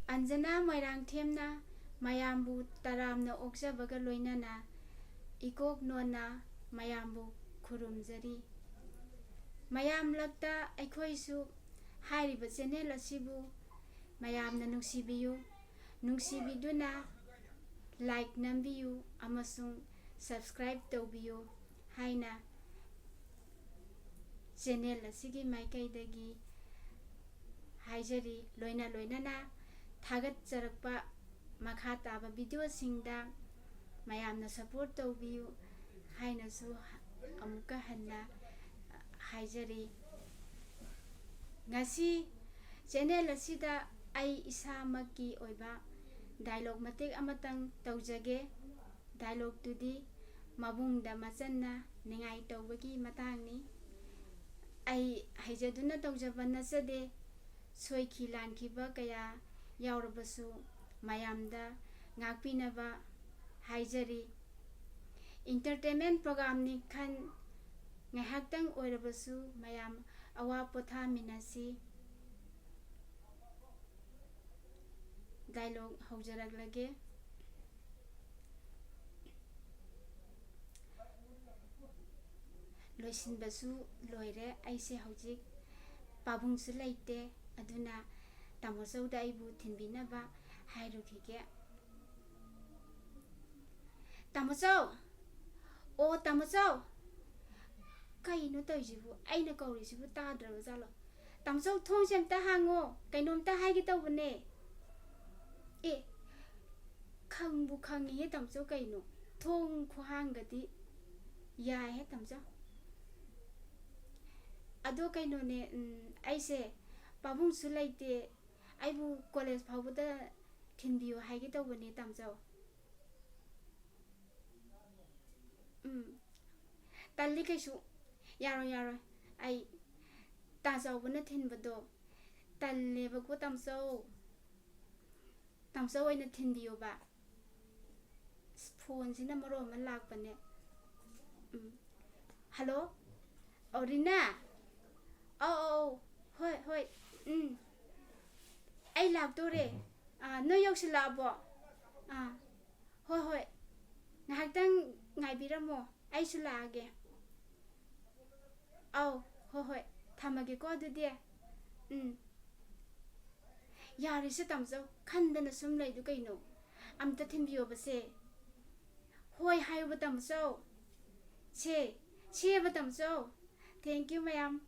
Anjana Moirang Themna Mayambu Taramna Oksabaga Loinana Ikok Nona Mayambu Kurumjari Mayam Lakta Aikoisu Hairiba Channel Asibu Mayamna Nungsibiyu Nungsibiduna like nambiyu amasung subscribe taubiyu haina channel asigi maikaidagi haijari loina na thagat charakpa makha taba video singda mayamna support taubiyu haina su amuka hanna haijari ngasi channel asida ai isamaki oiba dialogue matek amatang taujage dialogue tudi mabungda machanna ningai tawbagi matangni ai haijaduna tawjaba nasade soikhi lankhiba kaya yaurabasu mayamda ngakpinaba haijari entertainment program ni khan ngahaktang oirabasu mayam awa potha minasi dialogue haujarak lage loisin basu loire aise haujik pabung su laite aduna tamosau da ibu thinbina ba hairu khige tamosau o tamosau kaino toijibu aina kauri sibu tadra jalo tamosau thong sem ta hango kainom ta haigi tawbune e khangbu khangi he tamcho kaino thong khuhangadi ya he tamcho ado kaino ne aise pabung su laite aibu college phawda thinbiyo haigi tawbune tamcho talli kaisu yaro ai ta jawbuna thinbado talle bago tamso oina thinbiyo ba phone sina maro ma lakpane hello orina oh hoi ai laktore no yoksilabo hoi ngahaktang ngaibiramo ai su laage hoi thamage ko adudi yari se tamso khandana sum laidu kaino amta thinbiyo base hoi hayu batamso che batamso thank you mayam